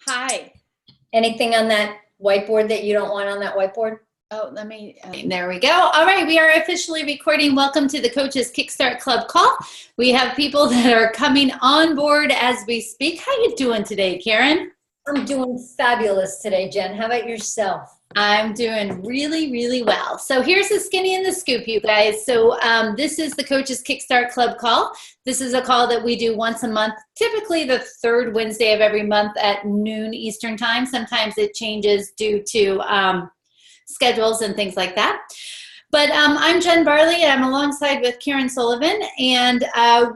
Hi. Anything on that whiteboard that you don't want on that whiteboard? Oh, let me, there we go. All right, we are officially recording. Welcome to the Coaches Kickstart Club call. We have people that are coming on board as we speak. How you doing today, Karen? I'm doing fabulous today, Jen. How about yourself? I'm doing really, really well. So here's the skinny and the scoop, you guys. So this is the Coaches Kickstart Club call. This is a call that we do once a month, typically the third Wednesday of every month at noon Eastern time. Sometimes it changes due to schedules and things like that. But I'm Jen Barley, and I'm alongside with Karen Sullivan, and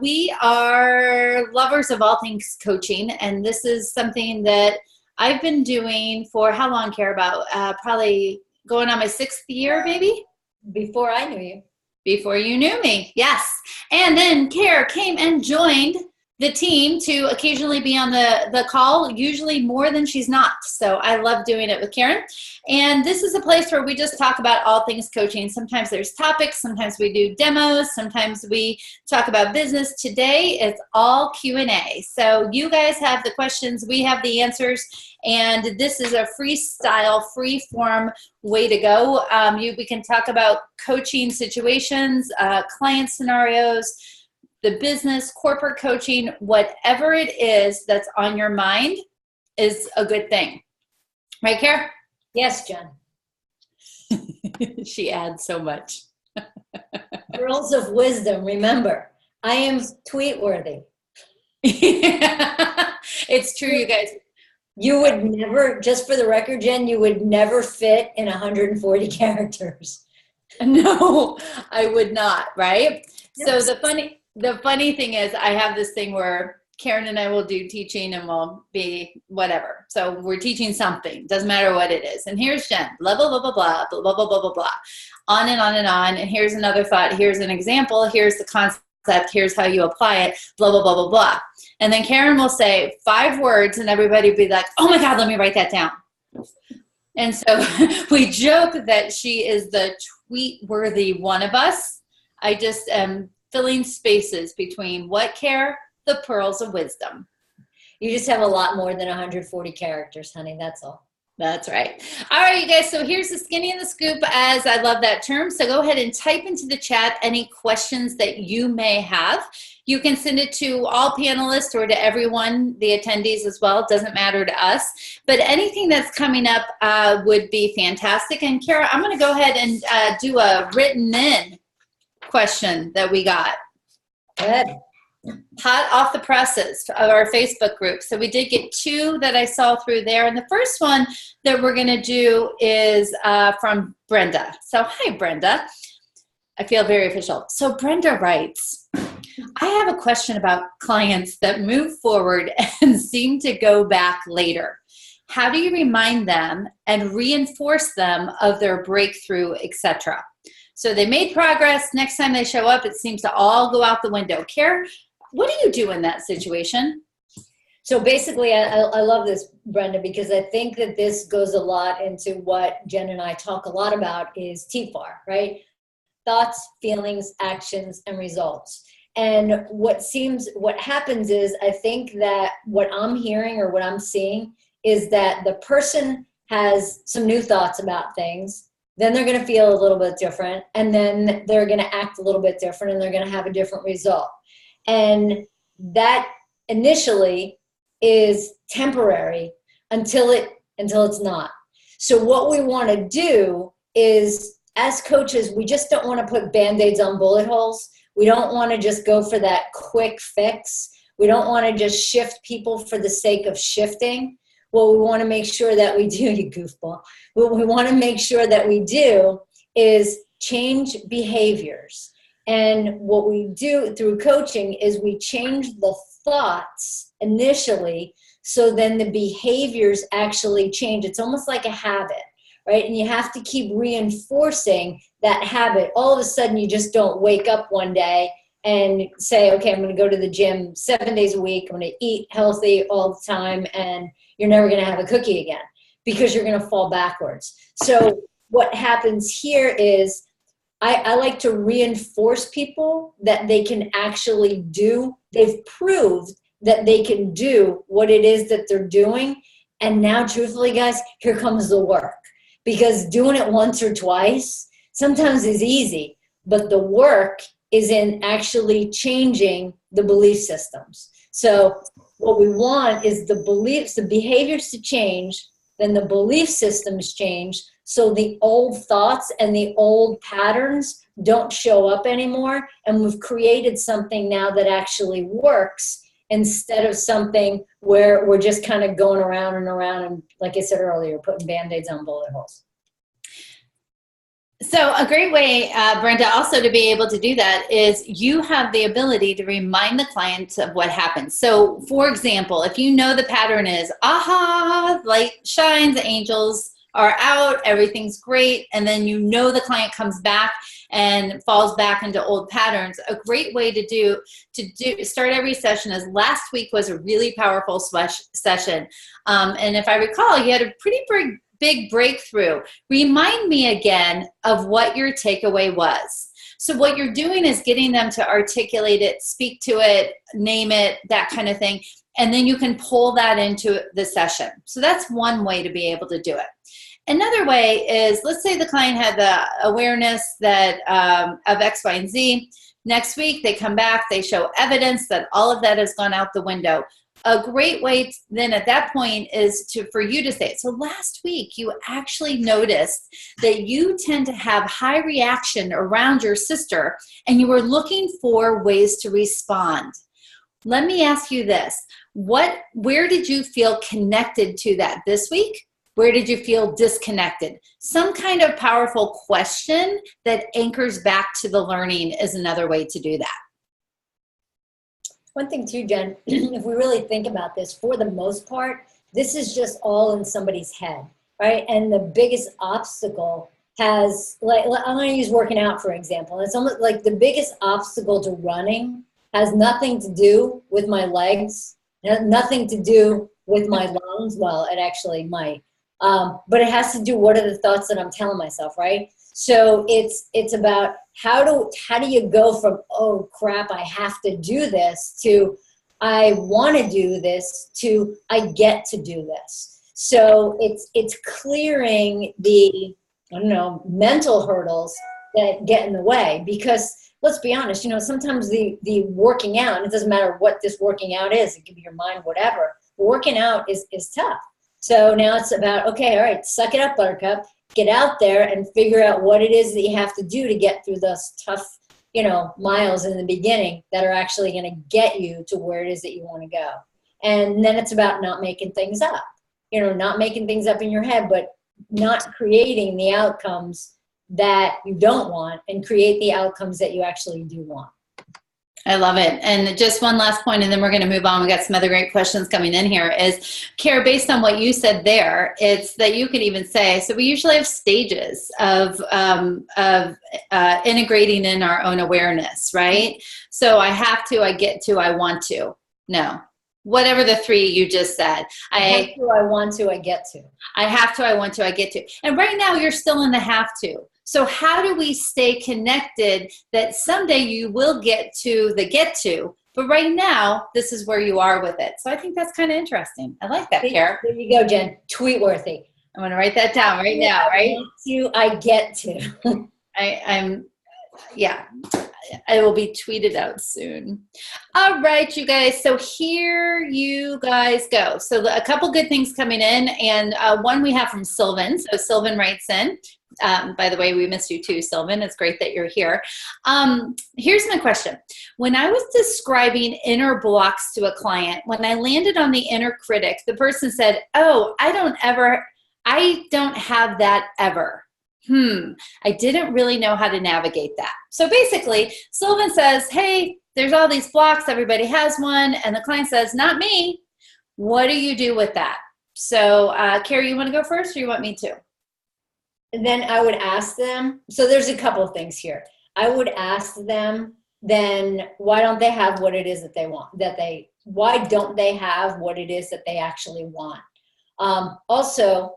we are lovers of all things coaching, and this is something that I've been doing for how long, Care? About probably going on my 6th year, maybe? Before I knew you. Before you knew me, yes. And then Care came and joined the team to occasionally be on the call, usually more than she's not. So I love doing it with Karen. And this is a place where we just talk about all things coaching. Sometimes there's topics, sometimes we do demos, sometimes we talk about business. Today it's all Q&A. So you guys have the questions, we have the answers, and this is a freestyle, free-form way to go. We can talk about coaching situations, client scenarios, the business, corporate coaching, whatever it is that's on your mind is a good thing. Right, Kara? Yes, Jen. She adds so much. Girls of wisdom, remember, I am tweet-worthy. It's true, you guys. You would never, just for the record, Jen, you would never fit in 140 characters. No, I would not, right? Yes. So the funny thing is I have this thing where Karen and I will do teaching and we'll be whatever. So we're teaching something, doesn't matter what it is. And here's Jen, blah, blah, blah, blah, blah, blah, blah, blah, blah, blah, blah, on and on and on. And here's another thought. Here's an example. Here's the concept. Here's how you apply it, blah, blah, blah, blah, blah. And then Karen will say 5 words and everybody will be like, oh my God, let me write that down. And so we joke that she is the tweet-worthy one of us. I just am filling spaces between what Care, the pearls of wisdom. You just have a lot more than 140 characters, honey. That's all. That's right. All right, you guys. So here's the skinny and the scoop, as I love that term. So go ahead and type into the chat any questions that you may have. You can send it to all panelists or to everyone, the attendees as well. It doesn't matter to us. But anything that's coming up would be fantastic. And Kara, I'm going to go ahead and do a written in question that we got. Good. Hot off the presses of our Facebook group. So we did get 2 that I saw through there. And the first one that we're going to do is from Brenda. So hi, Brenda. I feel very official. So Brenda writes, I have a question about clients that move forward and seem to go back later. How do you remind them and reinforce them of their breakthrough, etc.? So they made progress. Next time they show up, it seems to all go out the window. Kara, what do you do in that situation? So basically, I love this, Brenda, because I think that this goes a lot into what Jen and I talk a lot about is TFAR, right? Thoughts, feelings, actions, and results. And what happens is I think that what I'm hearing or what I'm seeing is that the person has some new thoughts about things. Then they're going to feel a little bit different, and then they're going to act a little bit different, and they're going to have a different result. And that initially is temporary until it's not. So what we want to do is, as coaches, we just don't want to put Band-Aids on bullet holes. We don't want to just go for that quick fix. We don't want to just shift people for the sake of shifting. What we want to make sure that we do, you goofball, what we want to make sure that we do is change behaviors. And what we do through coaching is we change the thoughts initially, so then the behaviors actually change. It's almost like a habit, right? And you have to keep reinforcing that habit. All of a sudden, you just don't wake up one day and say, okay, I'm going to go to the gym 7 days a week. I'm going to eat healthy all the time, and you're never going to have a cookie again because you're going to fall backwards. So what happens here is I like to reinforce people that they can actually do. They've proved that they can do what it is that they're doing, And now, truthfully, guys, here comes the work. Because doing it once or twice sometimes is easy, but the work is in actually changing the belief systems. So what we want is the beliefs, the behaviors to change, then the belief systems change, so the old thoughts and the old patterns don't show up anymore, and we've created something now that actually works, instead of something where we're just kind of going around and around and, like I said earlier, putting Band-Aids on bullet holes. So a great way, Brenda, also to be able to do that is you have the ability to remind the client of what happened. So for example, if you know the pattern is, aha, light shines, angels are out, everything's great, and then you know the client comes back and falls back into old patterns, a great way to start every session is, last week was a really powerful session. And if I recall, you had a pretty big breakthrough. Remind me again of what your takeaway was. So what you're doing is getting them to articulate it, speak to it, name it, that kind of thing. And then you can pull that into the session. So that's one way to be able to do it. Another way is, let's say the client had the awareness that of X, Y, and Z. Next week, they come back, they show evidence that all of that has gone out the window. A great way then at that point is for you to say, so last week you actually noticed that you tend to have high reaction around your sister, and you were looking for ways to respond. Let me ask you this. Where did you feel connected to that this week? Where did you feel disconnected? Some kind of powerful question that anchors back to the learning is another way to do that. One thing too, Jen, if we really think about this, for the most part, this is just all in somebody's head, right? And the biggest obstacle has, like, I'm going to use working out, for example. It's almost like the biggest obstacle to running has nothing to do with my legs, nothing to do with my lungs. Well, it actually might. But it has to do, what are the thoughts that I'm telling myself, right? So it's about how do you go from, oh crap, I have to do this, to I want to do this, to I get to do this. So it's clearing the, I don't know, mental hurdles that get in the way. Because let's be honest, sometimes the working out, and it doesn't matter what this working out is, it could be your mind, whatever, working out is tough. So now it's about, okay, all right, suck it up, buttercup. Get out there and figure out what it is that you have to do to get through those tough, miles in the beginning that are actually going to get you to where it is that you want to go. And then it's about not making things up, not making things up in your head, but not creating the outcomes that you don't want, and create the outcomes that you actually do want. I love it. And just one last point, and then we're going to move on. We got some other great questions coming in here. Is, Kara, based on what you said there, it's that you could even say, so we usually have stages of integrating in our own awareness, right? So I have to, I get to, I want to. No. Whatever the three you just said. I have to, I want to, I get to. I have to, I want to, I get to. And right now you're still in the have to. So how do we stay connected that someday you will get to the get to, but right now this is where you are with it? So I think that's kind of interesting. I like that, Kara. There you go, Jen. Tweet worthy. I'm going to write that down right now, right? I get to. Yeah, it will be tweeted out soon. All right, you guys. So here you guys go. So a couple good things coming in, and one we have from Sylvan. So Sylvan writes in. By the way, we miss you too, Sylvan. It's great that you're here. Here's my question. When I was describing inner blocks to a client, when I landed on the inner critic, the person said, oh, I don't have that ever. I didn't really know how to navigate that. So basically, Sylvan says, hey, there's all these blocks. Everybody has one. And the client says, not me. What do you do with that? So, Kara, you want to go first, or you want me to? And then I would ask them, so there's a couple of things here. I would ask them, then why don't they have what it is that they want? Why don't they have what it is that they actually want? Also,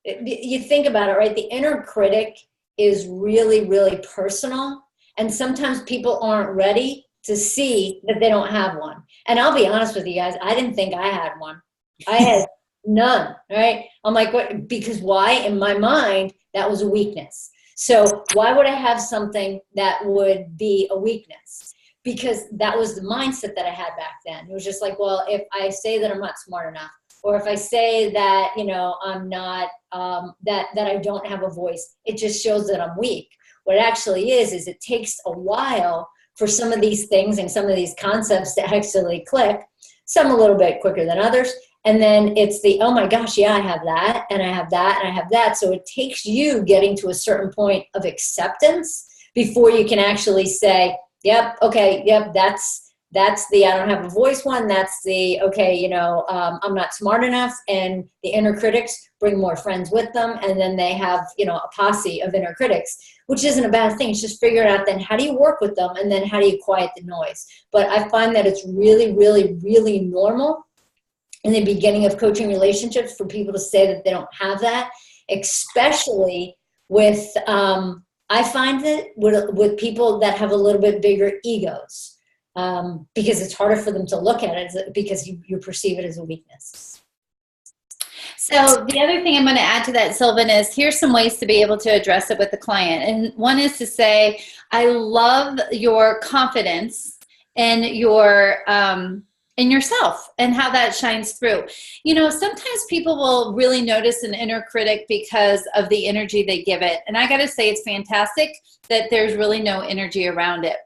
you think about it, right? The inner critic is really, really personal. And sometimes people aren't ready to see that they don't have one. And I'll be honest with you guys, I didn't think I had one. I had none, right? I'm like, what? Because why? In my mind, that was a weakness. So why would I have something that would be a weakness? Because that was the mindset that I had back then. It was just like, well, if I say that I'm not smart enough, or if I say that, you know, I'm not, that I don't have a voice, it just shows that I'm weak. What it actually is it takes a while for some of these things and some of these concepts to actually click, some a little bit quicker than others. And then it's the, oh my gosh, yeah, I have that, and I have that, and I have that. So it takes you getting to a certain point of acceptance before you can actually say, yep, okay, yep, that's the I don't have a voice one. That's the, okay, you know, I'm not smart enough. And the inner critics bring more friends with them. And then they have, you know, a posse of inner critics, which isn't a bad thing. It's just figuring out then how do you work with them, and then how do you quiet the noise. But I find that it's really, really, really normal in the beginning of coaching relationships for people to say that they don't have that, especially with, I find that with people that have a little bit bigger egos. Because it's harder for them to look at it because you perceive it as a weakness. So the other thing I'm going to add to that, Sylvan, is here's some ways to be able to address it with the client. And one is to say, I love your confidence and your in yourself and how that shines through. You know, sometimes people will really notice an inner critic because of the energy they give it. And I got to say, it's fantastic that there's really no energy around it.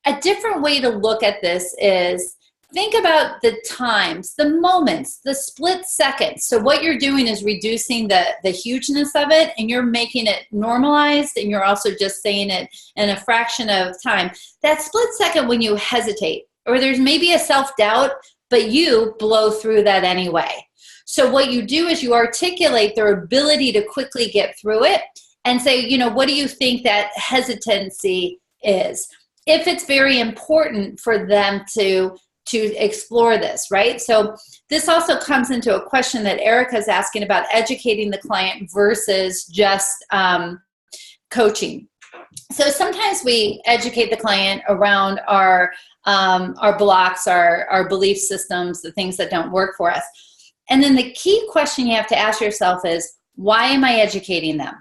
A different way to look at this is think about the times, the moments, the split seconds. So what you're doing is reducing the hugeness of it, and you're making it normalized, and you're also just saying it in a fraction of time. That split second when you hesitate, or there's maybe a self-doubt, but you blow through that anyway. So what you do is you articulate their ability to quickly get through it and say, you know, what do you think that hesitancy is? If it's very important for them to explore this, right? So this also comes into a question that Erica's asking about educating the client versus just coaching. So sometimes we educate the client around our blocks, our belief systems, the things that don't work for us. And then the key question you have to ask yourself is, why am I educating them?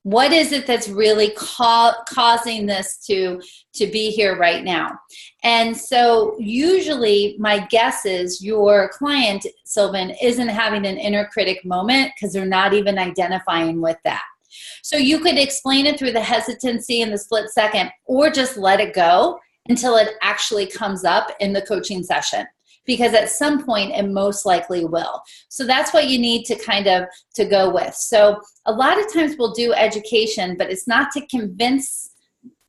What is it that's really causing this to be here right now? And so usually my guess is your client, Sylvan, isn't having an inner critic moment because they're not even identifying with that. So you could explain it through the hesitancy in the split second, or just let it go until it actually comes up in the coaching session, because at some point it most likely will. So that's what you need to kind of to go with. So a lot of times we'll do education, but it's not to convince,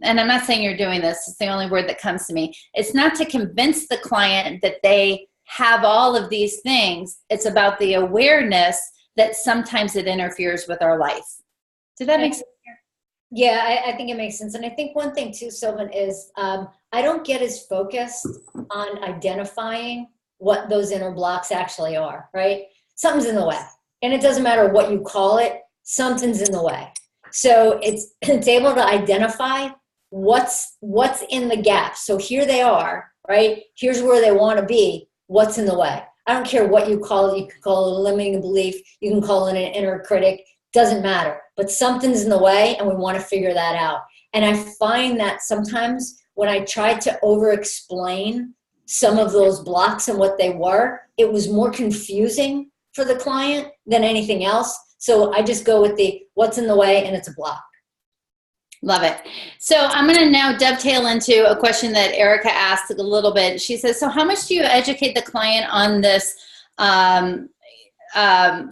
and I'm not saying you're doing this, it's the only word that comes to me. It's not to convince the client that they have all of these things. It's about the awareness that sometimes it interferes with our life. Did that make sense? Yeah, I think it makes sense. And I think one thing too, Sylvan, is I don't get as focused on identifying what those inner blocks actually are, right? Something's in the way. And it doesn't matter what you call it, something's in the way. So it's able to identify what's in the gap. So here they are, right? Here's where they want to be. What's in the way? I don't care what you call it. You can call it a limiting belief. You can call it an inner critic. Doesn't matter. But something's in the way, and we want to figure that out. And I find that sometimes when I tried to over-explain some of those blocks and what they were, it was more confusing for the client than anything else. So I just go with the what's in the way, and it's a block. Love it. So I'm going to now dovetail into a question that Erica asked a little bit. She says, so how much do you educate the client on this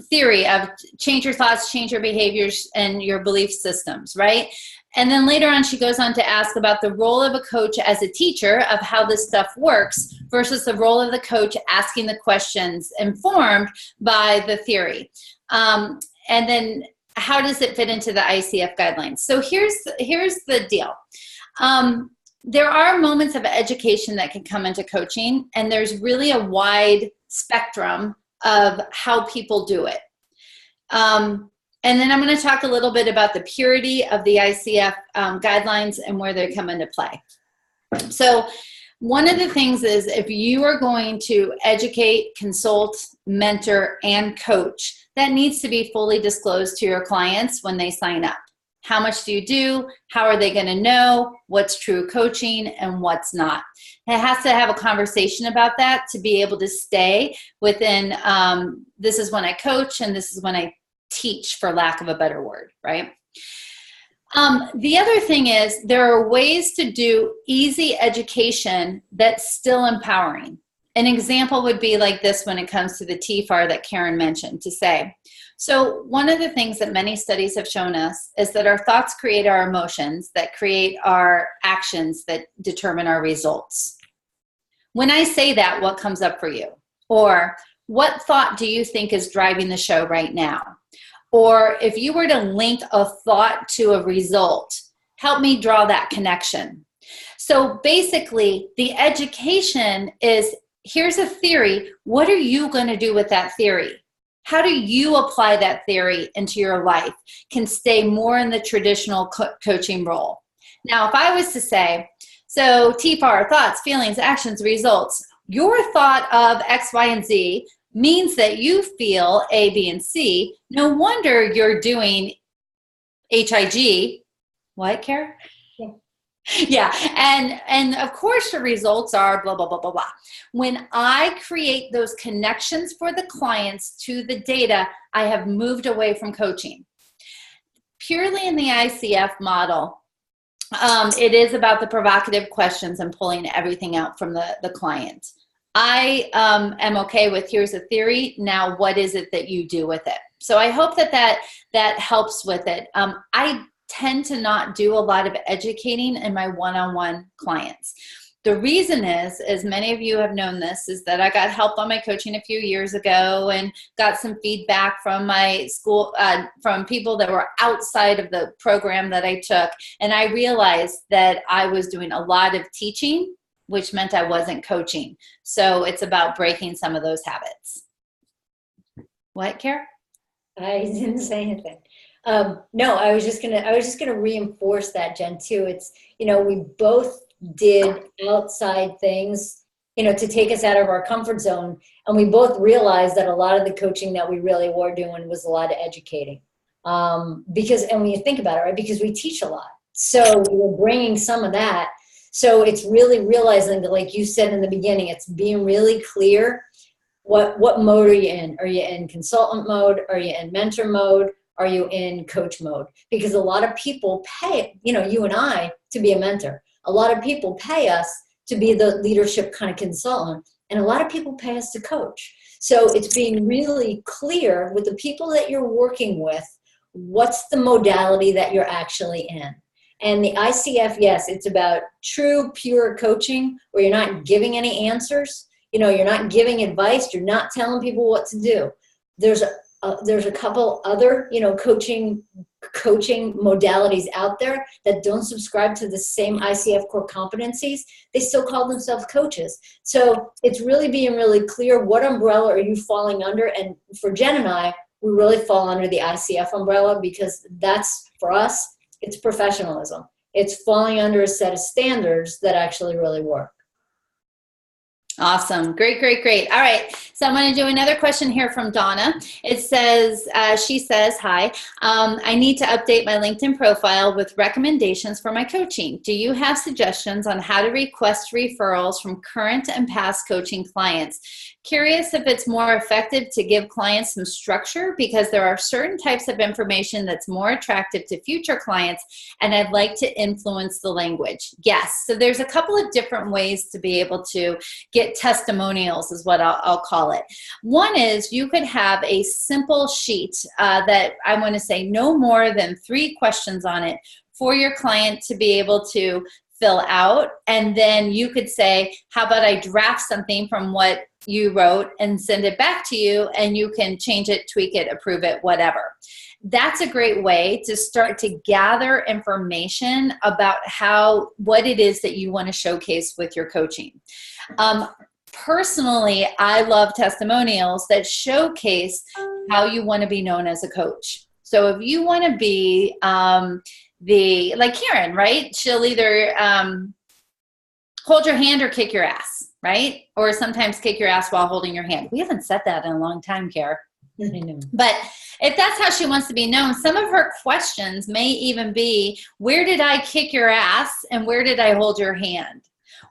theory of change your thoughts, change your behaviors, and your belief systems, right? And then later on, she goes on to ask about the role of a coach as a teacher of how this stuff works versus the role of the coach asking the questions informed by the theory. And then how does it fit into the ICF guidelines? So here's the deal. There are moments of education that can come into coaching, and there's really a wide spectrum of how people do it. And then I'm going to talk a little bit about the purity of the ICF guidelines and where they come into play. So One of the things is if you are going to educate, consult, mentor, and coach, that needs to be fully disclosed to your clients when they sign up. How much do you do? How are they going to know what's true coaching and what's not? It has to have a conversation about that to be able to stay within, this is when I coach and this is when I teach, for lack of a better word, right? The other thing is there are ways to do easy education that's still empowering. An example would be like this when it comes to the TFAR that Karen mentioned, to say, so one of the things that many studies have shown us is that our thoughts create our emotions, that create our actions, that determine our results. When I say that, what comes up for you? Or what thought do you think is driving the show right now? Or if you were to link a thought to a result, help me draw that connection. So basically, the education is, here's a theory. What are you going to do with that theory? How do you apply that theory into your life? Can stay more in the traditional coaching role. Now, if I was to say, so TFAR, thoughts, feelings, actions, results, your thought of X, Y, and Z means that you feel A, B, and C. No wonder you're doing HIG. What, Kara? Yeah, and of course the results are blah, blah, blah, blah, blah. When I create those connections for the clients to the data, I have moved away from coaching. Purely in the ICF model, it is about the provocative questions and pulling everything out from the client. I am okay with, here's a theory, now what is it that you do with it? So I hope that helps with it. I tend to not do a lot of educating in my one-on-one clients. The reason is, as many of you have known this, is that I got help on my coaching a few years ago and got some feedback from my school, from people that were outside of the program that I took. And I realized that I was doing a lot of teaching, which meant I wasn't coaching. So it's about breaking some of those habits. What, Kara? I didn't say anything. No, I was just gonna reinforce that, Jen, too. It's, we both did outside things, to take us out of our comfort zone. And we both realized that a lot of the coaching that we really were doing was a lot of educating. And when you think about it, right, because we teach a lot. So we were bringing some of that. So it's really realizing that, like you said in the beginning, it's being really clear. What mode are you in? Are you in consultant mode? Are you in mentor mode? Are you in coach mode? Because a lot of people pay, you and I, to be a mentor. A lot of people pay us to be the leadership kind of consultant. And a lot of people pay us to coach. So it's being really clear with the people that you're working with, what's the modality that you're actually in. And the ICF, yes, it's about true, pure coaching where you're not giving any answers. You're not giving advice. You're not telling people what to do. There's a couple other, coaching modalities out there that don't subscribe to the same ICF core competencies. They still call themselves coaches. So it's really being really clear, what umbrella are you falling under? And for Jen and I, we really fall under the ICF umbrella because that's, for us, it's professionalism. It's falling under a set of standards that actually really work. Awesome. Great, great, great. All right. So I'm going to do another question here from Donna. It says, she says, hi, I need to update my LinkedIn profile with recommendations for my coaching. Do you have suggestions on how to request referrals from current and past coaching clients? Curious if it's more effective to give clients some structure because there are certain types of information that's more attractive to future clients, and I'd like to influence the language. Yes. So there's a couple of different ways to be able to get testimonials, is what I'll call it. One is you could have a simple sheet that I want to say no more than 3 questions on it for your client to be able to fill out. And then you could say, how about I draft something from what you wrote and send it back to you, and you can change it, tweak it, approve it, whatever. That's a great way to start to gather information about what it is that you want to showcase with your coaching. Personally, I love testimonials that showcase how you want to be known as a coach. So if you want to be like Karen, right? She'll either hold your hand or kick your ass, right? Or sometimes kick your ass while holding your hand. We haven't said that in a long time, Kara. I know. But if that's how she wants to be known, some of her questions may even be, where did I kick your ass and where did I hold your hand?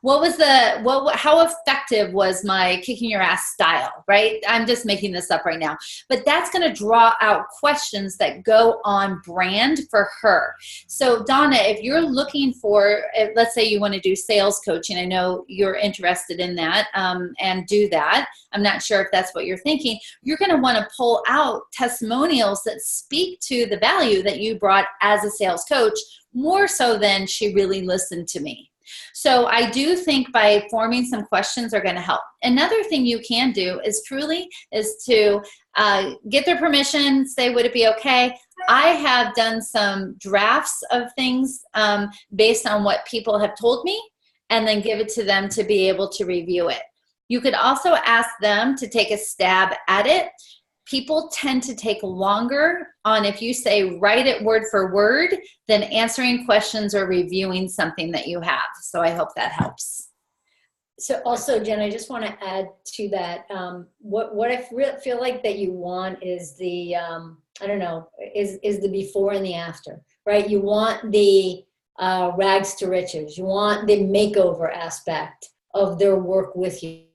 How effective was my kicking your ass style, right? I'm just making this up right now. But that's going to draw out questions that go on brand for her. So Donna, if you're looking for, let's say you want to do sales coaching, I know you're interested in that, and do that. I'm not sure if that's what you're thinking. You're going to want to pull out testimonials that speak to the value that you brought as a sales coach, more so than she really listened to me. So I do think by forming some questions are going to help. Another thing you can do is to get their permission, say, would it be okay? I have done some drafts of things based on what people have told me, and then give it to them to be able to review it. You could also ask them to take a stab at it. People tend to take longer on if you say write it word for word than answering questions or reviewing something that you have. So I hope that helps. So also, Jen, I just want to add to that. What I feel like that you want is the, is the before and the after, right? You want the rags to riches. You want the makeover aspect of their work with you.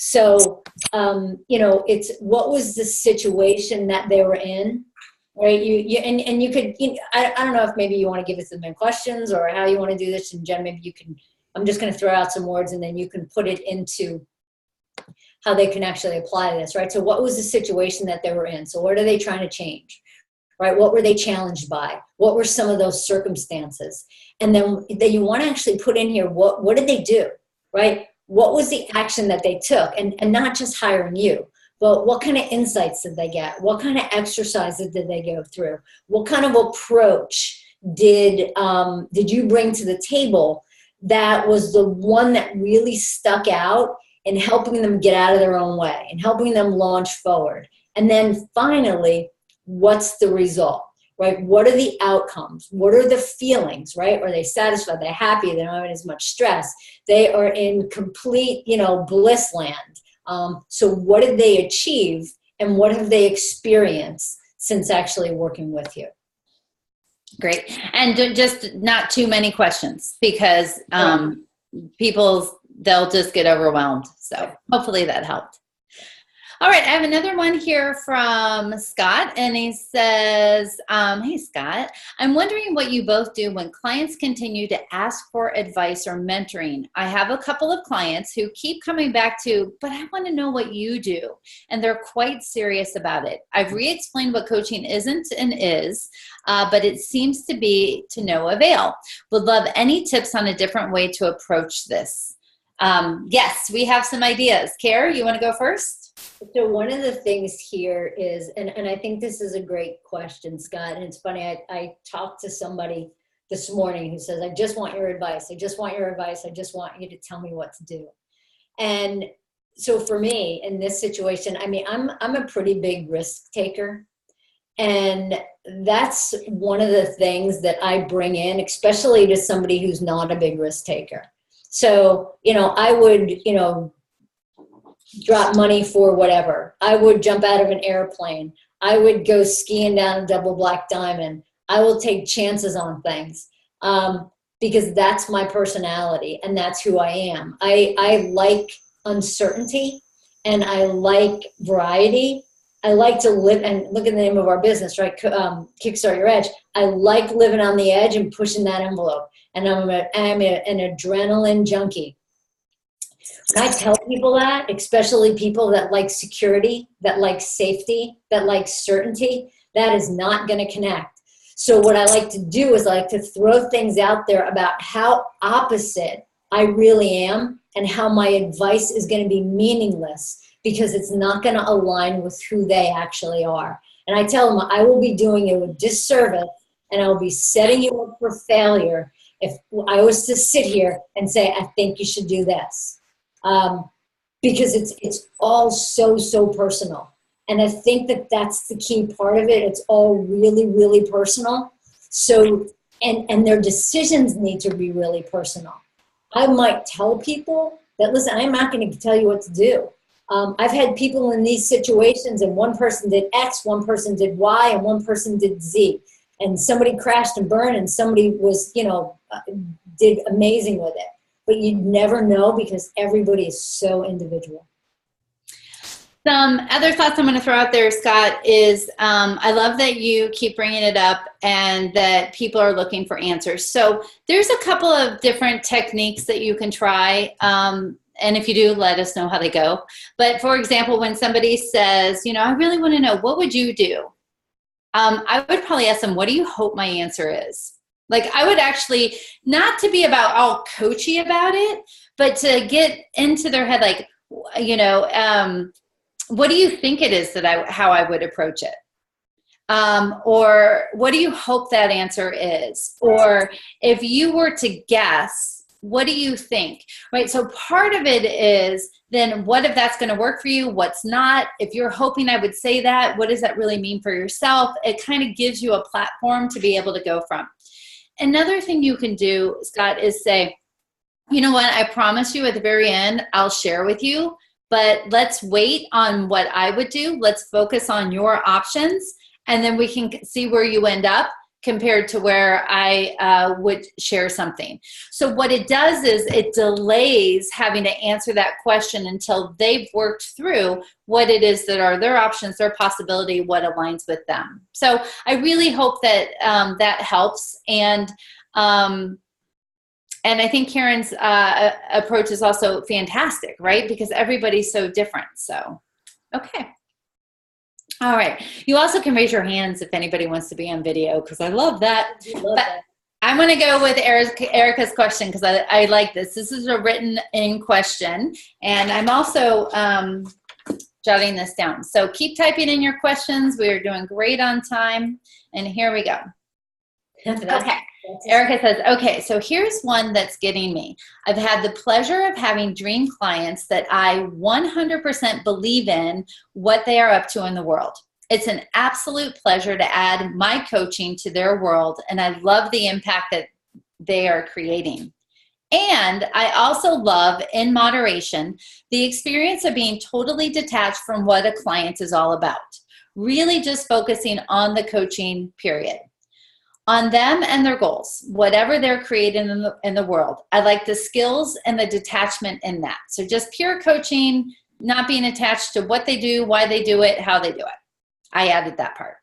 So, it's what was the situation that they were in, right? You could, I don't know if maybe you want to give us some questions or how you want to do this. And Jen, maybe you can, I'm just going to throw out some words and then you can put it into how they can actually apply this, right? So what was the situation that they were in? So what are they trying to change, right? What were they challenged by? What were some of those circumstances? And then you want to actually put in here, what did they do, right? What was the action that they took? And not just hiring you, but what kind of insights did they get? What kind of exercises did they go through? What kind of approach did you bring to the table that was the one that really stuck out in helping them get out of their own way and helping them launch forward? And then finally, what's the result? Right? What are the outcomes? What are the feelings, right? Are they satisfied? They're happy. They don't have as much stress. They are in complete, bliss land. So what did they achieve and what have they experienced since actually working with you? Great. And just not too many questions because they'll just get overwhelmed. So hopefully that helped. All right, I have another one here from Scott, and he says, hey, Scott, I'm wondering what you both do when clients continue to ask for advice or mentoring. I have a couple of clients who keep coming back to, but I want to know what you do, and they're quite serious about it. I've re-explained what coaching isn't and is, but it seems to be to no avail. Would love any tips on a different way to approach this. Yes, we have some ideas. Kara, you want to go first? So one of the things here is, and I think this is a great question, Scott, and it's funny, I talked to somebody this morning who says, I just want your advice. I just want your advice. I just want you to tell me what to do. And so for me in this situation, I'm a pretty big risk taker. And that's one of the things that I bring in, especially to somebody who's not a big risk taker. So, I would, drop money for whatever. I would jump out of an airplane. I would go skiing down a double black diamond. I will take chances on things because that's my personality and that's who I am. I like uncertainty and I like variety. I like to live, and look at the name of our business, right? Kickstart Your Edge. I like living on the edge and pushing that envelope. And I'm an adrenaline junkie. When I tell people that, especially people that like security, that like safety, that like certainty, that is not going to connect. So what I like to do is I like to throw things out there about how opposite I really am and how my advice is going to be meaningless because it's not going to align with who they actually are. And I tell them I will be doing you a disservice and I will be setting you up for failure if I was to sit here and say, I think you should do this. Because it's all so personal. And I think that that's the key part of it. It's all really, really personal. So, and their decisions need to be really personal. I might tell people that, listen, I'm not going to tell you what to do. I've had people in these situations, and one person did X, one person did Y, and one person did Z. And somebody crashed and burned, and somebody was, did amazing with it. But you never know, because everybody is so individual. Some other thoughts I'm going to throw out there, Scott, is I love that you keep bringing it up and that people are looking for answers. So there's a couple of different techniques that you can try. And if you do, let us know how they go. But for example, when somebody says, I really want to know, what would you do? I would probably ask them, what do you hope my answer is? Like, I would actually, not to be about all coachy about it, but to get into their head, like, what do you think it is that how I would approach it? Or what do you hope that answer is? Or if you were to guess, what do you think? Right? So part of it is then what if that's going to work for you? What's not? If you're hoping I would say that, what does that really mean for yourself? It kind of gives you a platform to be able to go from. Another thing you can do, Scott, is say, you know what? I promise you at the very end, I'll share with you, but let's wait on what I would do. Let's focus on your options, and then we can see where you end up compared to where I would share something. So what it does is it delays having to answer that question until they've worked through what it is that are their options, their possibility, what aligns with them. So I really hope that that helps. And I think Karen's approach is also fantastic, right? Because everybody's so different. So, okay. All right. You also can raise your hands if anybody wants to be on video, because I love that. I'm going to go with Erica's question because I like this. This is a written in question, and I'm also jotting this down. So keep typing in your questions. We are doing great on time, and here we go. Okay. Erica says, okay, so here's one that's getting me. I've had the pleasure of having dream clients that I 100% believe in what they are up to in the world. It's an absolute pleasure to add my coaching to their world, and I love the impact that they are creating. And I also love, in moderation, the experience of being totally detached from what a client is all about, really just focusing on the coaching period. On them and their goals, whatever they're creating in the world. I like the skills and the detachment in that. So just pure coaching, not being attached to what they do, why they do it, how they do it. I added that part.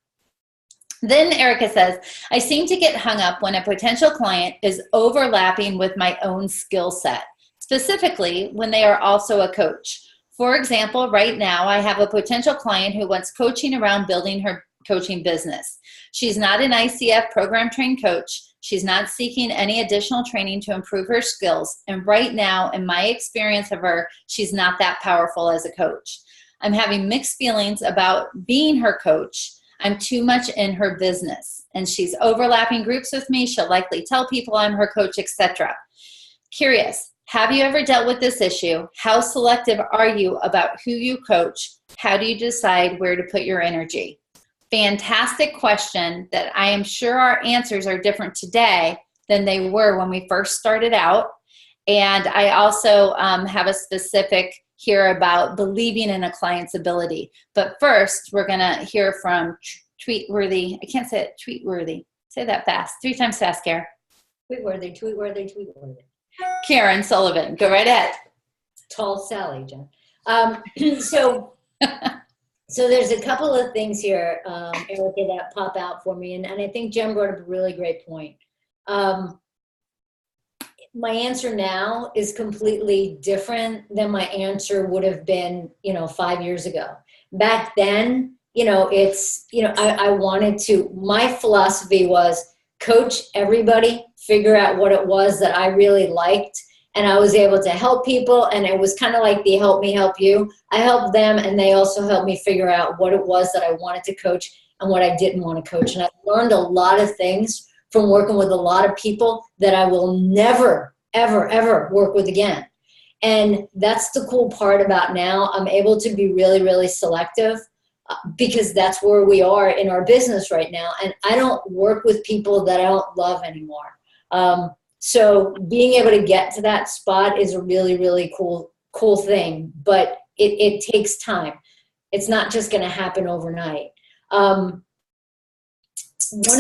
Then Erica says, I seem to get hung up when a potential client is overlapping with my own skill set, specifically when they are also a coach. For example, right now I have a potential client who wants coaching around building her coaching business. She's not an ICF program trained coach. She's not seeking any additional training to improve her skills. And right now, in my experience of her, she's not that powerful as a coach. I'm having mixed feelings about being her coach. I'm too much in her business, and she's overlapping groups with me. She'll likely tell people I'm her coach, etc. Curious, have you ever dealt with this issue? How selective are you about who you coach? How do you decide where to put your energy? Fantastic question that I am sure our answers are different today than they were when we first started out. And I also have a specific here about believing in a client's ability. But first, we're going to hear from Tweetworthy. I can't say it, Tweetworthy. Say that fast. 3 times fast, Karen. Tweetworthy. Karen Sullivan. Go right ahead. Tall Sally, Jen. So there's a couple of things here, Erica, that pop out for me. And I think Jen brought up a really great point. My answer now is completely different than my answer would have been, 5 years ago. Back then, I wanted to, my philosophy was coach everybody, figure out what it was that I really liked. And I was able to help people, and it was kind of like the help me help you. I helped them, and they also helped me figure out what it was that I wanted to coach and what I didn't want to coach. And I learned a lot of things from working with a lot of people that I will never, ever, ever work with again. And that's the cool part about now. I'm able to be really, really selective because that's where we are in our business right now. And I don't work with people that I don't love anymore. So being able to get to that spot is a really, really cool thing, but it takes time. It's not just going to happen overnight. One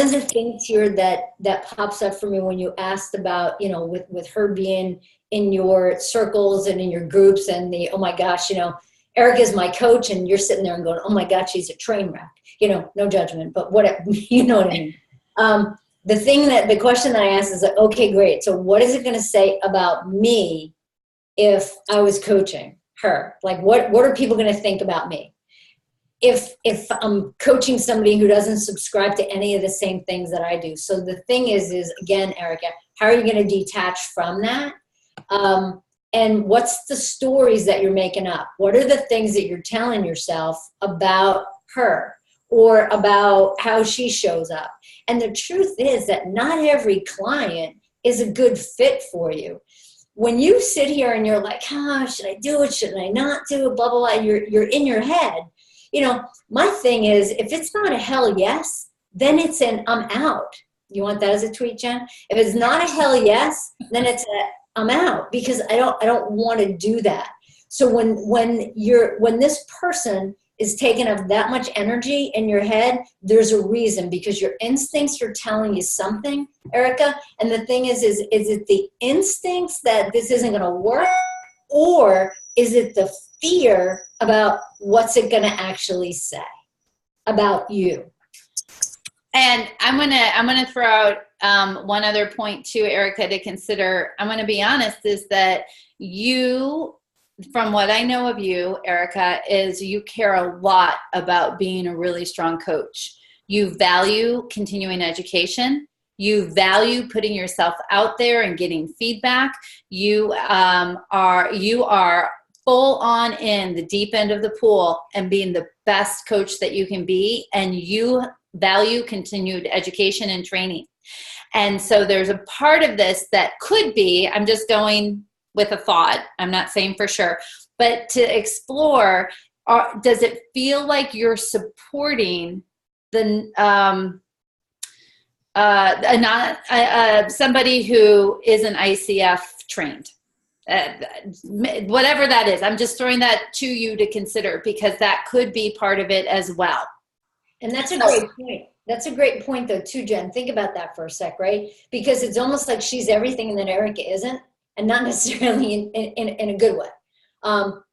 of the things here that pops up for me when you asked about, you know, with her being in your circles and in your groups and oh my gosh, you know, Erica's my coach, and you're sitting there and going, oh my God, she's a train wreck. You know, no judgment, but what, you know what I mean? The question that I asked is like, okay, great. So what is it going to say about me if I was coaching her? Like, what are people going to think about me? If I'm coaching somebody who doesn't subscribe to any of the same things that I do. So the thing is again, Erica, how are you going to detach from that? And what's the stories that you're making up? What are the things that you're telling yourself about her or about how she shows up? And the truth is that not every client is a good fit for you. When you sit here and you're like, should I do it? Should I not do it? Blah, blah, blah. You're in your head. You know, my thing is, if it's not a hell yes, then it's an I'm out. You want that as a tweet, Jen? If it's not a hell yes, then it's a I'm out, because I don't want to do that. So when this person is taking up that much energy in your head, there's a reason, because your instincts are telling you something, Erica. And the thing is it the instincts that this isn't going to work, or is it the fear about what's it going to actually say about you? And I'm gonna throw out one other point too, Erica, to consider. I'm gonna be honest, is that you, from what I know of you, Erica, is you care a lot about being a really strong coach. You value continuing education. You value putting yourself out there and getting feedback. You are full on in the deep end of the pool and being the best coach that you can be, and you value continued education and training. And so there's a part of this that could be, I'm just going with a thought, I'm not saying for sure, but to explore, does it feel like you're supporting the somebody who isn't ICF trained? Whatever that is, I'm just throwing that to you to consider, because that could be part of it as well. And that's a great point. That's a great point though too, Jen. Think about that for a sec, right? Because it's almost like she's everything and then Erica isn't, and not necessarily in a good way.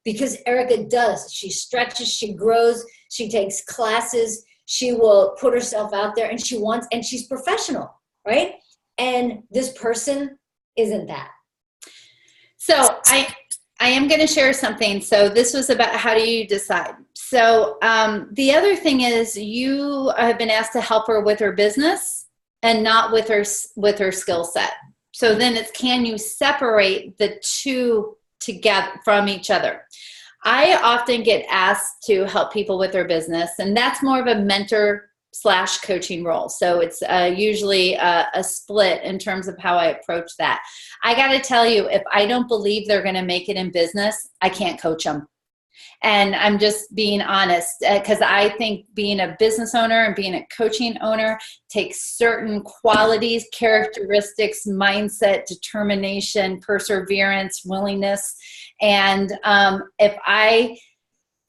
Because Erica does. She stretches, she grows, she takes classes, she will put herself out there, and she's professional, right? And this person isn't that. So I am going to share something. So this was about how do you decide. So the other thing is, you have been asked to help her with her business and not with her skill set. So then it's, can you separate the two together from each other? I often get asked to help people with their business, and that's more of a mentor / coaching role. So it's usually a split in terms of how I approach that. I got to tell you, if I don't believe they're going to make it in business, I can't coach them. And I'm just being honest, because I think being a business owner and being a coaching owner takes certain qualities, characteristics, mindset, determination, perseverance, willingness. And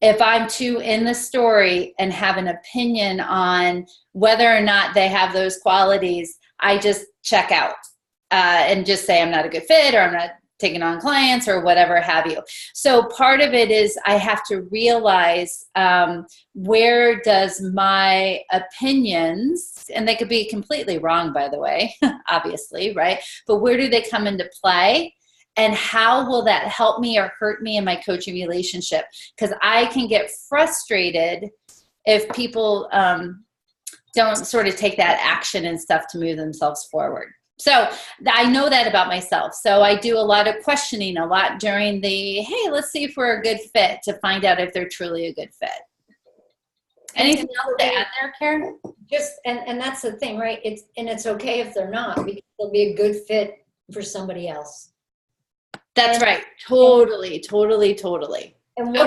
if I'm too in the story and have an opinion on whether or not they have those qualities, I just check out and just say I'm not a good fit, or I'm not taking on clients, or whatever have you. So part of it is I have to realize where does my opinions, and they could be completely wrong, by the way, obviously, right? But where do they come into play? And how will that help me or hurt me in my coaching relationship? Because I can get frustrated if people don't sort of take that action and stuff to move themselves forward. So I know that about myself. So I do a lot of questioning a lot during the, hey, let's see if we're a good fit, to find out if they're truly a good fit. Anything else to add there, Karen? And that's the thing, right? It's okay if they're not, because they'll be a good fit for somebody else. That's right. Totally. And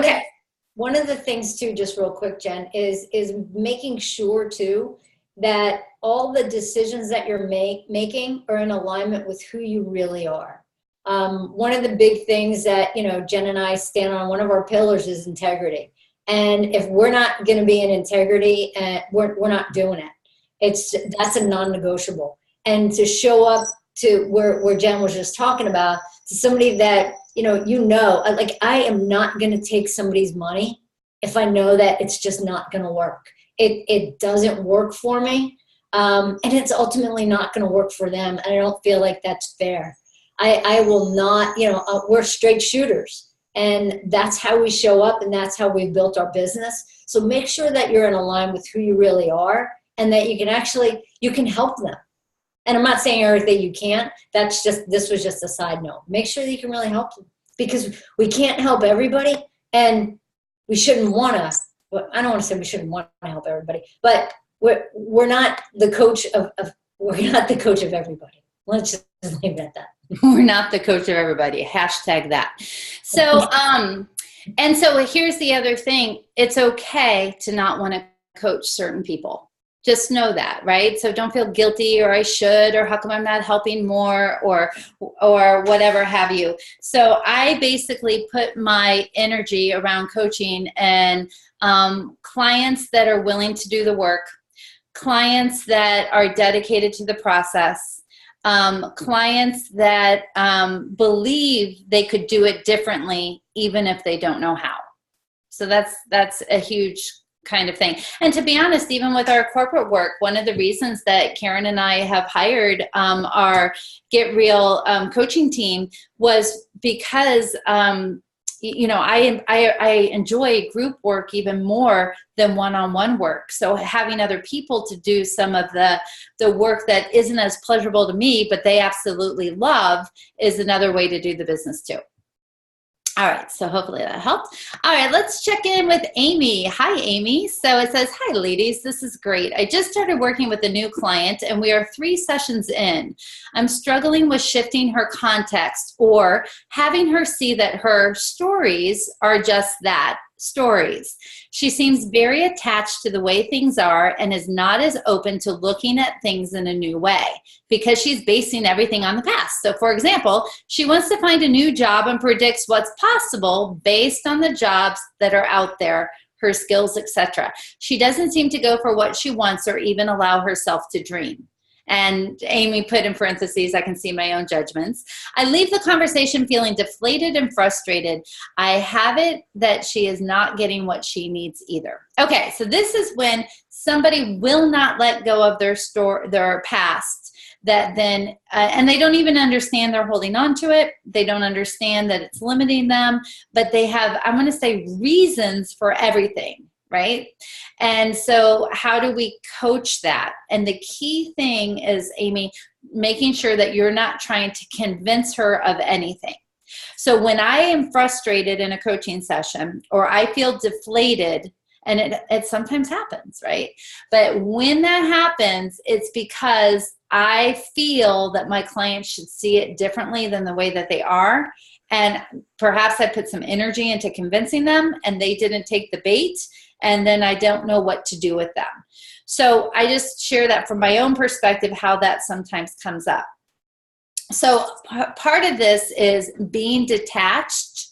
one of the things too, just real quick, Jen, is making sure too that all the decisions that you're making are in alignment with who you really are. One of the big things that, Jen and I stand on, one of our pillars is integrity. And if we're not going to be in integrity, we're not doing it. That's a non-negotiable. And to show up to where Jen was just talking about, to somebody that, like, I am not going to take somebody's money if I know that it's just not going to work. It doesn't work for me. And it's ultimately not going to work for them. And I don't feel like that's fair. I will not, we're straight shooters. And that's how we show up, and that's how we've built our business. So make sure that you're in line with who you really are, and that you can help them. And I'm not saying, Eric, that you can't. This was just a side note. Make sure that you can really help them, because we can't help everybody, and we shouldn't want to. Well, I don't want to say we shouldn't want to help everybody, but we're not the coach of we're not the coach of everybody. Let's just leave it at that. We're not the coach of everybody. Hashtag that. So, and so here's the other thing. It's okay to not want to coach certain people. Just know that, right? So don't feel guilty, or I should, or how come I'm not helping more, or whatever have you. So I basically put my energy around coaching and clients that are willing to do the work, clients that are dedicated to the process, clients that believe they could do it differently even if they don't know how. So that's a huge kind of thing. And to be honest, even with our corporate work, one of the reasons that Karen and I have hired our Get Real coaching team was because I enjoy group work even more than one-on-one work. So having other people to do some of the work that isn't as pleasurable to me, but they absolutely love, is another way to do the business too. All right, so hopefully that helped. All right, let's check in with Amy. Hi, Amy. So it says, hi, ladies. This is great. I just started working with a new client, and we are 3 sessions in. I'm struggling with shifting her context, or having her see that her stories are just that, stories. She seems very attached to the way things are and is not as open to looking at things in a new way, because she's basing everything on the past. So for example, she wants to find a new job and predicts what's possible based on the jobs that are out there, her skills, etc. She doesn't seem to go for what she wants or even allow herself to dream. And Amy put in parentheses, I can see my own judgments. I leave the conversation feeling deflated and frustrated. I have it that she is not getting what she needs either. Okay, so this is when somebody will not let go of their past, that then, and they don't even understand they're holding on to it. They don't understand that it's limiting them, but they have, I'm going to say, reasons for everything. Right? And so how do we coach that? And the key thing is, Amy, making sure that you're not trying to convince her of anything. So when I am frustrated in a coaching session, or I feel deflated, and it sometimes happens, right? But when that happens, it's because I feel that my client should see it differently than the way that they are. And perhaps I put some energy into convincing them, and they didn't take the bait. And then I don't know what to do with them. So I just share that from my own perspective, how that sometimes comes up. So part of this is being detached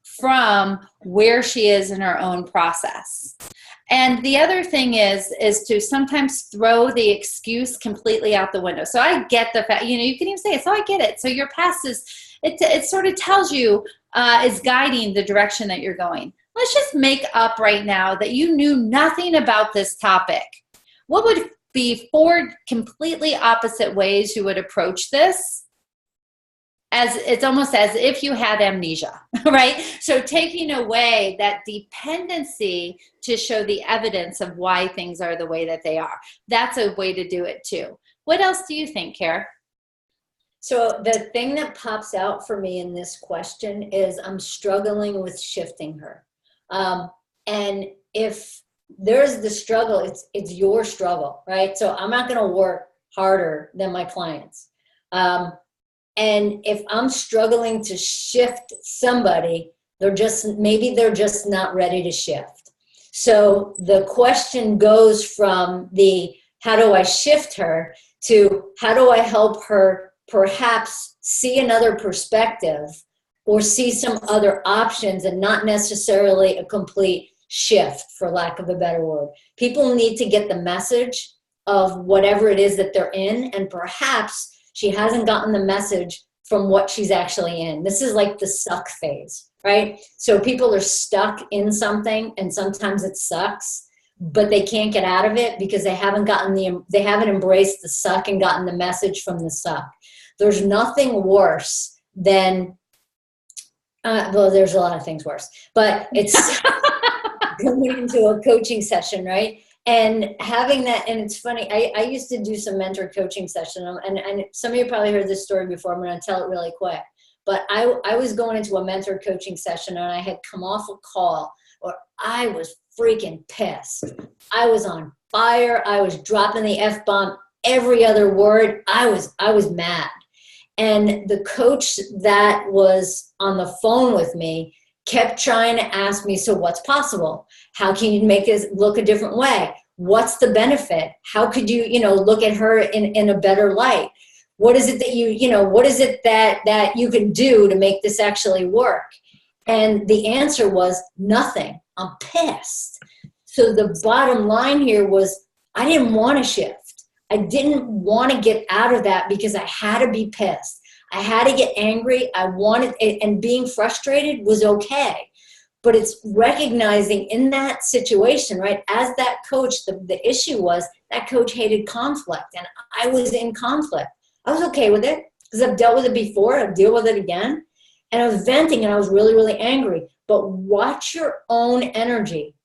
from where she is in her own process. And the other thing is to sometimes throw the excuse completely out the window. So I get the fact, you can even say it. So I get it. So your past it sort of tells you, is guiding the direction that you're going. Let's just make up right now that you knew nothing about this topic. What would be 4 completely opposite ways you would approach this? As it's almost as if you had amnesia, right? So taking away that dependency to show the evidence of why things are the way that they are. That's a way to do it too. What else do you think, Kara? So the thing that pops out for me in this question is I'm struggling with shifting her. And if there's the struggle, it's your struggle, right? So I'm not going to work harder than my clients. And if I'm struggling to shift somebody, maybe they're just not ready to shift. So the question goes from the how do I shift her to how do I help her perhaps see another perspective or see some other options, and not necessarily a complete shift, for lack of a better word. People need to get the message of whatever it is that they're in, and perhaps she hasn't gotten the message from what she's actually in. This is like the suck phase, right? So people are stuck in something, and sometimes it sucks, but they can't get out of it because they haven't embraced the suck and gotten the message from the suck. There's nothing worse than well, there's a lot of things worse, but it's going into a coaching session, right? And having that, and it's funny, I used to do some mentor coaching session, and some of you probably heard this story before. I'm going to tell it really quick. But I was going into a mentor coaching session, and I had come off a call where I was freaking pissed. I was on fire. I was dropping the F-bomb every other word. I was mad. And the coach that was on the phone with me kept trying to ask me, so what's possible? How can you make this look a different way? What's the benefit? How could you, look at her in a better light? What is it that what is it that you can do to make this actually work? And the answer was nothing. I'm pissed. So the bottom line here was I didn't want to shift. I didn't want to get out of that because I had to be pissed. I had to get angry. I wanted it, and being frustrated was okay. But it's recognizing in that situation, right, as that coach, the issue was that coach hated conflict, and I was in conflict. I was okay with it because I've dealt with it before. I've dealt with it again. And I was venting, and I was really, really angry. But watch your own energy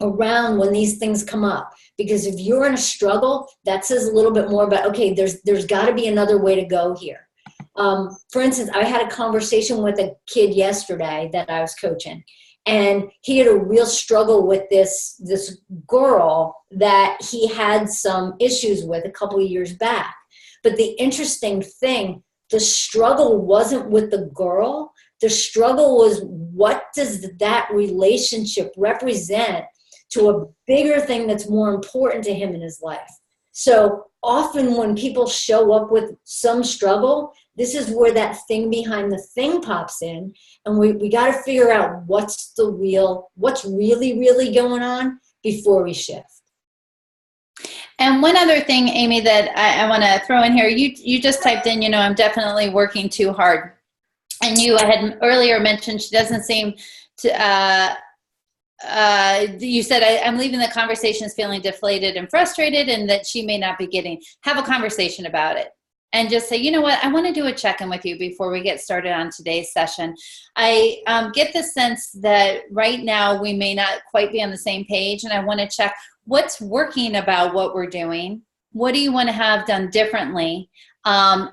around when these things come up. Because if you're in a struggle, that says a little bit more about, okay, there's got to be another way to go here. For instance, I had a conversation with a kid yesterday that I was coaching, and he had a real struggle with this girl that he had some issues with a couple of years back. But the interesting thing, the struggle wasn't with the girl. The struggle was, what does that relationship represent to a bigger thing that's more important to him in his life? So often when people show up with some struggle, this is where that thing behind the thing pops in. And we got to figure out what's really, really going on before we shift. And one other thing, Amy, that I want to throw in here, you just typed in, I'm definitely working too hard. And you had earlier mentioned she doesn't seem to, you said, I'm leaving the conversations feeling deflated and frustrated, and that she may not be have a conversation about it. And just say, you know what, I want to do a check-in with you before we get started on today's session. I get the sense that right now we may not quite be on the same page, and I want to check what's working about what we're doing. What do you want to have done differently? And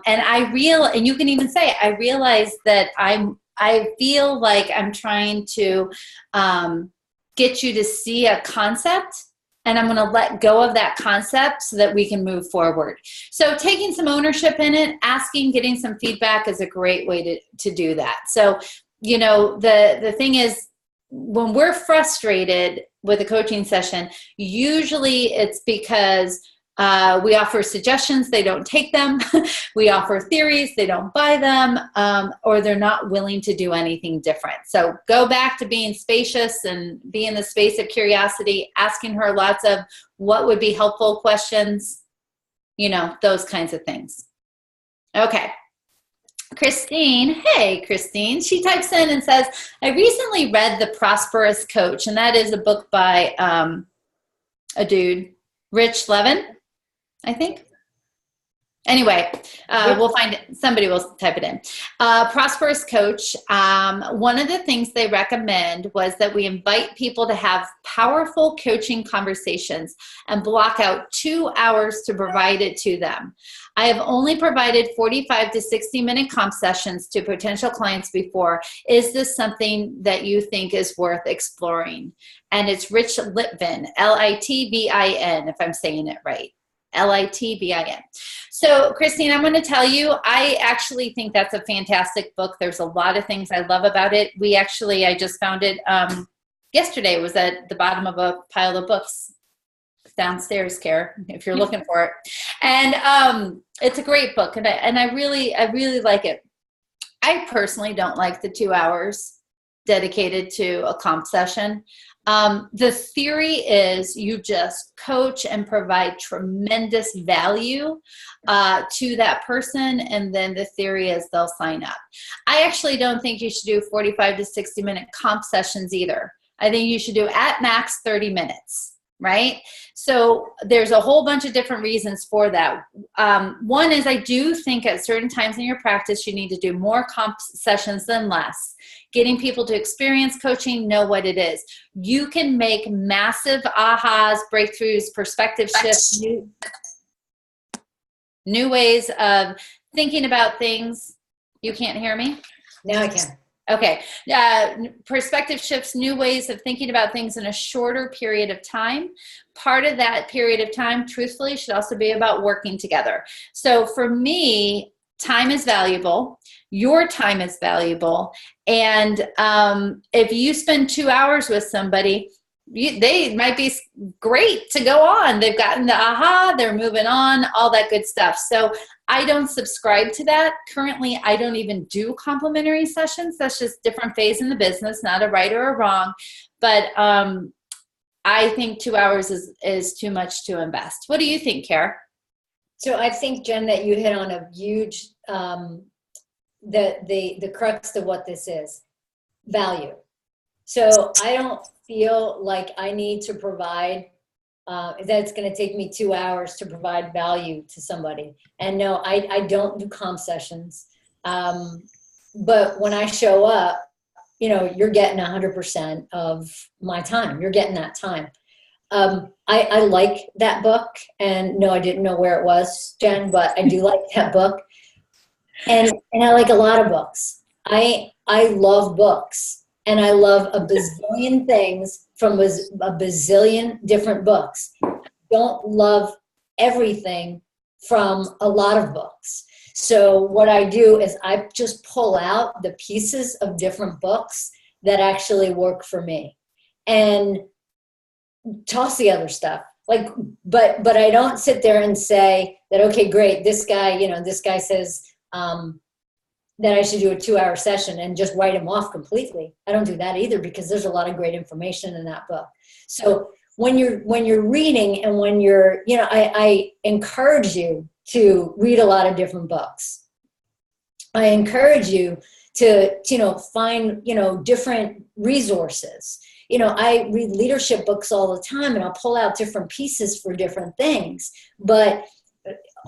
you can even say, I realize that I feel like I'm trying to get you to see a concept, and I'm going to let go of that concept so that we can move forward. So taking some ownership in it, asking, getting some feedback is a great way to do that. So, the thing is, when we're frustrated with a coaching session, usually it's because we offer suggestions, they don't take them. We offer theories, they don't buy them, or they're not willing to do anything different. So go back to being spacious and be in the space of curiosity, asking her lots of what would be helpful questions, those kinds of things. Okay. Christine, hey, Christine, she types in and says, I recently read The Prosperous Coach, and that is a book by a dude, Rich Levin, I think. Anyway, we'll find it. Somebody will type it in. Prosperous Coach. One of the things they recommend was that we invite people to have powerful coaching conversations and block out 2 hours to provide it to them. I have only provided 45 to 60-minute comp sessions to potential clients before. Is this something that you think is worth exploring? And it's Rich Litvin, Litvin, if I'm saying it right. Litvin. So, Christine, I'm going to tell you, I actually think that's a fantastic book. There's a lot of things I love about it. I just found it yesterday. It was at the bottom of a pile of books. downstairs, Kara, if you're looking for it. And it's a great book, and I really like it. I personally don't like the 2 hours dedicated to a comp session. The theory is you just coach and provide tremendous value to that person, and then the theory is they'll sign up. I actually don't think you should do 45 to 60-minute comp sessions either. I think you should do at max 30 minutes, right? So there's a whole bunch of different reasons for that. One is I do think at certain times in your practice, you need to do more comp sessions than less. Getting people to experience coaching, know what it is. You can make massive ahas, breakthroughs, perspective shifts, new ways of thinking about things. You can't hear me? Now I can. Okay. Perspective shifts, new ways of thinking about things in a shorter period of time. Part of that period of time, truthfully, should also be about working together. So for me, time is valuable. Your time is valuable. And if you spend 2 hours with somebody, they might be great to go on. They've gotten the aha, they're moving on, all that good stuff. So I don't subscribe to that. Currently, I don't even do complimentary sessions. That's just different phase in the business, not a right or a wrong. But I think 2 hours is too much to invest. What do you think, Kara? So I think, Jen, that you hit on a huge, the crux of what this is, value. So I don't feel like I need to provide, that it's going to take me 2 hours to provide value to somebody. And no, I don't do comp sessions. But when I show up, you're getting 100% of my time. You're getting that time. I like that book, and no, I didn't know where it was, Jen, but I do like that book. And I like a lot of books. I love books. And I love a bazillion things from a bazillion different books. Don't love everything from a lot of books. So what I do is I just pull out the pieces of different books that actually work for me and toss the other stuff. But I don't sit there and say that, okay, great, this guy says, that I should do a 2 hour session and just write them off completely. I don't do that either, because there's a lot of great information in that book. So when you're reading and when you're, I encourage you to read a lot of different books. I encourage you to, find, different resources. I read leadership books all the time, and I'll pull out different pieces for different things, but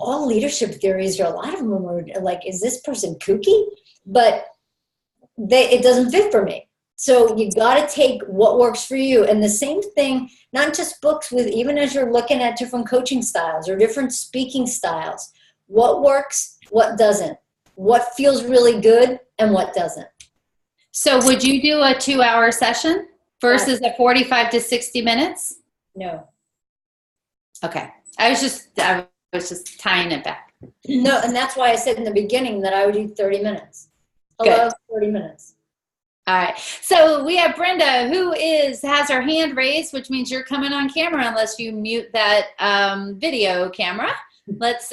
all leadership theories, or a lot of them are like, is this person kooky? But it doesn't fit for me. So you got to take what works for you. And the same thing, not just books, with even as you're looking at different coaching styles or different speaking styles, what works, what doesn't, what feels really good and what doesn't. So would you do a 2 hour session versus a 45 to 60 minutes? No. Okay. I was just tying it back. No, and that's why I said in the beginning that I would do 30 minutes. I love 30 minutes. All right. So we have Brenda, who has her hand raised, which means you're coming on camera unless you mute that video camera. Let's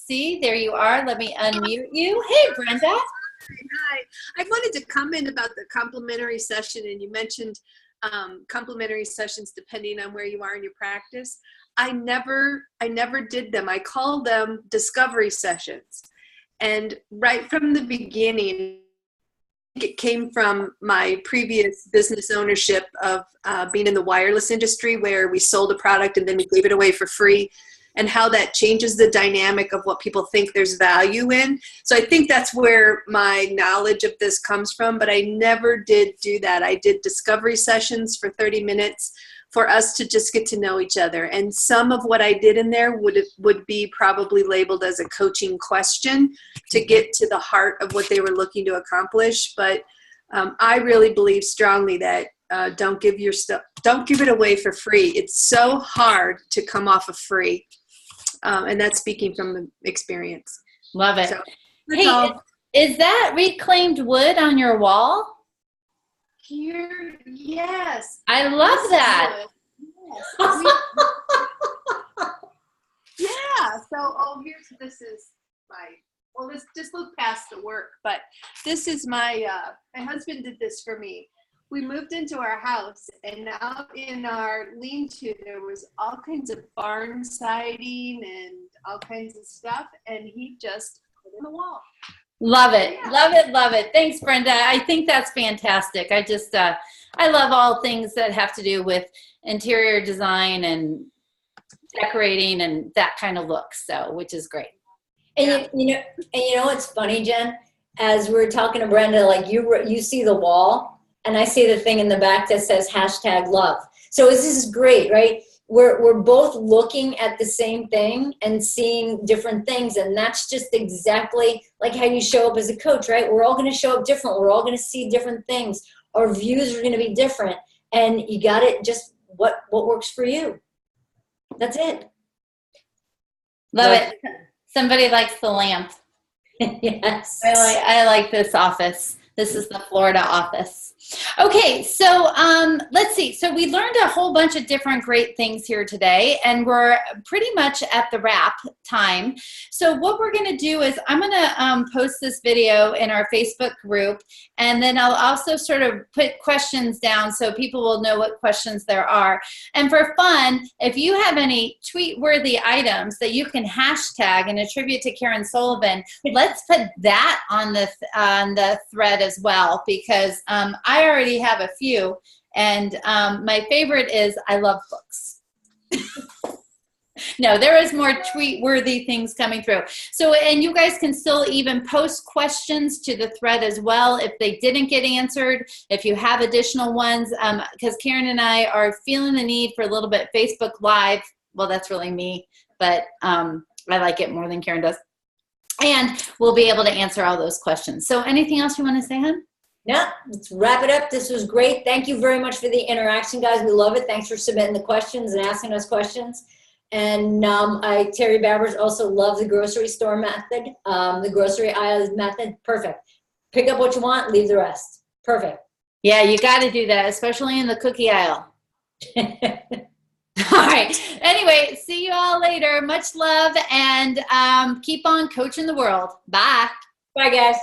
see. There you are. Let me unmute you. Hey, Brenda. Hi. I wanted to comment about the complimentary session, and you mentioned complimentary sessions depending on where you are in your practice. I never did them. I called them discovery sessions. And right from the beginning, it came from my previous business ownership of being in the wireless industry, where we sold a product and then we gave it away for free, and how that changes the dynamic of what people think there's value in. So I think that's where my knowledge of this comes from, but I never did do that. I did discovery sessions for 30 minutes for us to just get to know each other. And some of what I did in there would be probably labeled as a coaching question to get to the heart of what they were looking to accomplish. But I really believe strongly that don't give it away for free. It's so hard to come off of free. And that's speaking from experience. Love it. So, hey, is that reclaimed wood on your wall? Here, yes. I love that. Yeah. So, this is my. Well, let's just look past the work, but this is my husband did this for me. We moved into our house, and out in our lean-to, there was all kinds of barn siding and all kinds of stuff, and he just put it on the wall. Love it. Yeah. Love it. Love it. Thanks, Brenda. I think that's fantastic. I just, I love all things that have to do with interior design and decorating and that kind of look. So, which is great. And you know what's funny, Jen? As we're talking to Brenda, like you see the wall, and I see the thing in the back that says #love. So this is great, right? We're both looking at the same thing and seeing different things, and that's just exactly like how you show up as a coach, right? We're all going to show up different. We're all going to see different things. Our views are going to be different, and you got it. Just what works for you. That's it. Love it. Somebody likes the lamp. Yes. I like this office. This is the Florida office. Okay, so let's see. So we learned a whole bunch of different great things here today, and we're pretty much at the wrap time. So what we're going to do is I'm going to post this video in our Facebook group, and then I'll also sort of put questions down so people will know what questions there are. And for fun, if you have any tweet-worthy items that you can hashtag and attribute to Karen Sullivan, let's put that on the thread as well, because I already have a few, and my favorite is I love books. No, there is more tweet-worthy things coming through. So, and you guys can still even post questions to the thread as well if they didn't get answered, if you have additional ones, because Karen and I are feeling the need for a little bit Facebook Live. Well, that's really me, but I like it more than Karen does. And we'll be able to answer all those questions. So anything else you want to say, hon? No, let's wrap it up. This was great. Thank you very much for the interaction, guys. We love it. Thanks for submitting the questions and asking us questions. And Terry Babbers also love the grocery store method, the grocery aisle method. Perfect. Pick up what you want, leave the rest. Perfect. Yeah, you got to do that, especially in the cookie aisle. All right. Anyway, see you all later. Much love, and keep on coaching the world. Bye. Bye, guys.